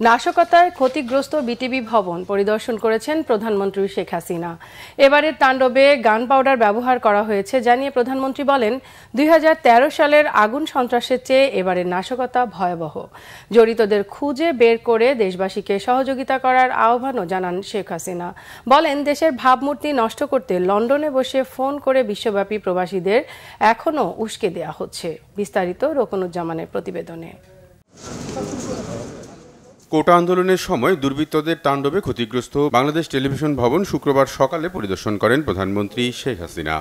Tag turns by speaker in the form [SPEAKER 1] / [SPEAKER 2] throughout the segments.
[SPEAKER 1] নাশকতায় ক্ষতিগ্রস্ত বিটিবি ভবন পরিদর্শন করেছেন প্রধানমন্ত্রী শেখ হাসিনা। এবারের তাণ্ডবে গান পাউডার ব্যবহার করা হয়েছে জানিয়ে প্রধানমন্ত্রী বলেন, ২০১৩ সালের আগুন সন্ত্রাসের চেয়ে এবারের নাশকতা ভয়াবহ। জড়িতদের খুঁজে বের করে দেশবাসীকে সহযোগিতা করার আহ্বানও জানান শেখ হাসিনা। বলেন, দেশের ভাবমূর্তি নষ্ট করতে লন্ডনে বসে ফোন করে বিশ্বব্যাপী প্রবাসীদের এখনও উস্কে দেয়া হচ্ছে। বিস্তারিত রোকনুজ্জামানের প্রতিবেদনে।
[SPEAKER 2] কোটা আন্দোলনের সময় দুর্বৃত্তদের তাণ্ডবে ক্ষতিগ্রস্ত বাংলাদেশ টেলিভিশন ভবন শুক্রবার সকালে পরিদর্শন করেন প্রধানমন্ত্রী শেখ হাসিনা।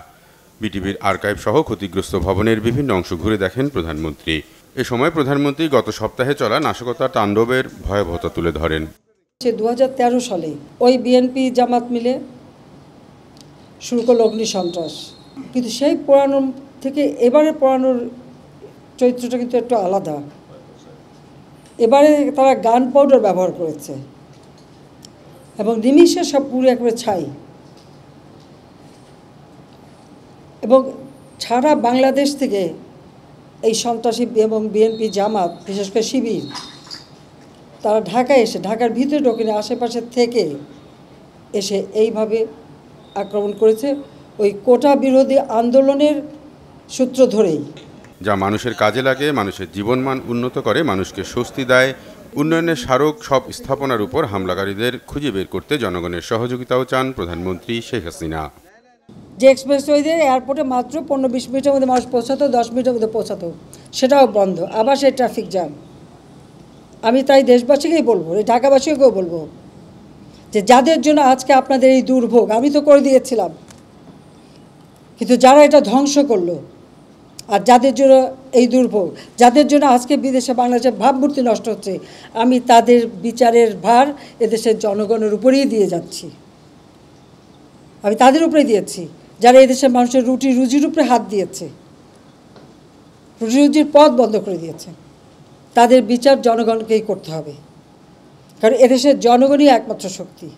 [SPEAKER 2] বিটিভির আর্কাইভ সহ ক্ষতিগ্রস্ত ভবনের বিভিন্ন অংশ ঘুরে দেখেন প্রধানমন্ত্রী। এ সময় প্রধানমন্ত্রী গত সপ্তাহে চলা নাশকতার তাণ্ডবের ভয়াবহতা তুলে ধরেন।
[SPEAKER 3] ২০১৩ সালে ওই বিএনপি জামাত মিলে শুরু করল অগ্নি সন্ত্রাস, কিন্তু সেই পোড়ানোর থেকে এবারে পোড়ানোর চরিত্রটা কিন্তু একটু আলাদা। এবারে তারা গান পাউডার ব্যবহার করেছে এবং নিমিষে সব পুরো একেবারে ছাই, এবং সারা বাংলাদেশ থেকে এই সন্ত্রাসী এবং বিএনপি জামাত, বিশেষ করে শিবির, তারা ঢাকায় এসে ঢাকার ভিতরে ঢোকেনি, আশেপাশে থেকে এসে এইভাবে আক্রমণ করেছে ওই কোটা বিরোধী আন্দোলনের সূত্র ধরেই,
[SPEAKER 2] যা মানুষের কাজে লাগে, মানুষের জীবনমান উন্নত করে, মানুষকে স্বস্তি দেয়। উন্নয়নের স্মারক সব স্থাপনার উপর হামলাকারীদের খুঁজে বের করতে জনগণের সহযোগিতাও চান প্রধানমন্ত্রী শেখ হাসিনা।
[SPEAKER 3] যে এক্সপ্রেসওয়ে দিয়ে এয়ারপোর্টে মাত্র ১৫-২০ মিনিটের মধ্যে মানুষ পৌঁছাতো, 10 মিনিটের মধ্যে পৌঁছাতো, সেটাও বন্ধ। আবার সেই ট্রাফিক জ্যাম। আমি তাই দেশবাসীকেই বলবো, এই ঢাকাবাসীকেও বলবো, যে যাদের জন্য আজকে আপনাদের এই দুর্ভোগ, আমি তো করে দিয়েছিলাম, কিন্তু যারা এটা ধ্বংস করলো, আর যাদের জন্য এই দুর্ভোগ, যাদের জন্য আজকে বিদেশে বাংলাদেশের ভাবমূর্তি নষ্ট হচ্ছে, আমি তাদের বিচারের ভার এদেশের জনগণের উপরেই দিয়ে যাচ্ছি। আমি তাদের উপরে দিয়েছি যারা এদেশের মানুষের রুটি রুজির উপরে হাত দিয়েছে, রুটি রুজির পথ বন্ধ করে দিয়েছে। তাদের বিচার জনগণকেই করতে হবে, কারণ এদেশের জনগণই একমাত্র শক্তি।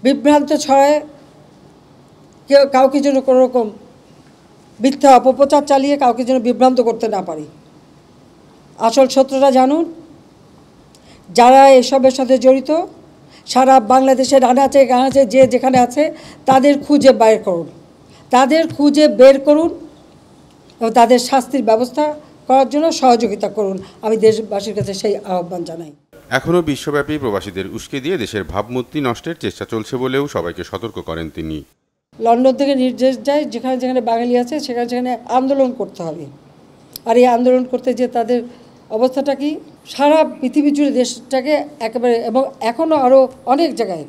[SPEAKER 3] বিভ্রান্ত ছড়ায় কেউ কাউকে যেন কোনো রকম মিথ্যা অপপ্রচার চালিয়ে কাউকে যেন বিভ্রান্ত করতে না পারি। আসল সত্যটা জানুন, যারা এসবের সাথে জড়িত সারা বাংলাদেশের আনাচে গানাচে যে যেখানে আছে তাদের খুঁজে বের করুন, তাদের খুঁজে বের করুন এবং তাদের শাস্তির ব্যবস্থা করার জন্য সহযোগিতা করুন। আমি দেশবাসীর কাছে সেই আহ্বান জানাই।
[SPEAKER 2] এখনও বিশ্বব্যাপী প্রবাসীদের উস্কে দিয়ে দেশের ভাবমূর্তি নষ্টের চেষ্টা চলছে বলেও সবাইকে সতর্ক করেন তিনি।
[SPEAKER 3] লন্ডন থেকে নির্দেশ যায়, যেখানে যেখানে বাঙালি আছে সেখানে সেখানে আন্দোলন করতে হবে। আর এই আন্দোলন করতে যে তাদের অবস্থাটা কি, সারা পৃথিবী জুড়ে দেশটাকে একেবারে, এবং এখনও আরও অনেক জায়গায়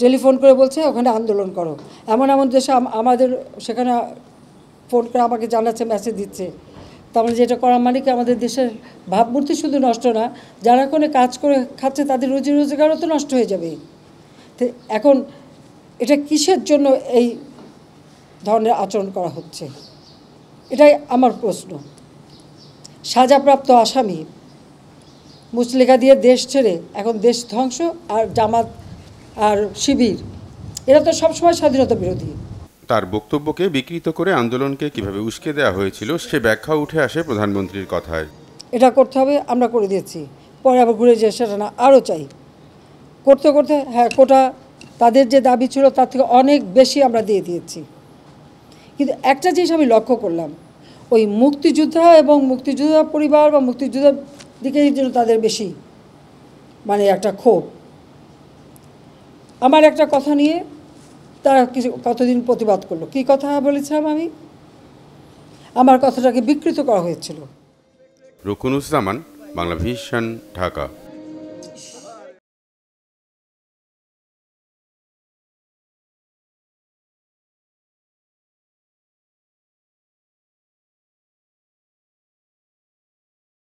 [SPEAKER 3] টেলিফোন করে বলছে ওখানে আন্দোলন করো। এমন এমন দেশে আমাদের সেখানে ফোন করে আমাকে জানাচ্ছে, মেসেজ দিচ্ছে। তার মানে যেটা করা মানে কি, আমাদের দেশের ভাবমূর্তি শুধু নষ্ট না, যারা ওখানে কাজ করে খাচ্ছে তাদের রুজি রোজগারও তো নষ্ট হয়ে যাবে। তো এখন এটা কিসের জন্য এই ধরনের আচরণ করা হচ্ছে, এটাই আমার প্রশ্ন। সাজাপ্রাপ্ত আসামি মুচলেখা দিয়ে দেশ ছেড়ে এখন দেশ ধ্বংস, আর জামাত আর শিবির এরা তো সবসময় স্বাধীনতা বিরোধী।
[SPEAKER 2] তার বক্তব্যকে বিকৃত করে আন্দোলনকে কিভাবে উস্কে দেওয়া হয়েছিল সে ব্যাখ্যা উঠে আসে প্রধানমন্ত্রীর কথায়।
[SPEAKER 3] এটা করতে হবে, আমরা করে দিয়েছি, পরে আবার ঘুরে যে সেটা না, আরও চাই। করতে করতে হ্যাঁ, কোটা তাদের যে দাবি ছিল তার থেকে অনেক বেশি আমরা দিয়ে দিয়েছি। কিন্তু একটা জিনিস আমি লক্ষ্য করলাম, ওই মুক্তিযোদ্ধা এবং মুক্তিযোদ্ধা পরিবার বা মুক্তিযোদ্ধার দিকেই যেন তাদের বেশি মানে একটা ক্ষোভ। আমার একটা কথা নিয়ে তারা কিছু কতদিন প্রতিবাদ করলো। কী কথা বলেছিলাম আমি? আমার কথাটাকে বিকৃত করা হয়েছিল।
[SPEAKER 2] রোকনুজ্জামান, বাংলা ভিশন, ঢাকা।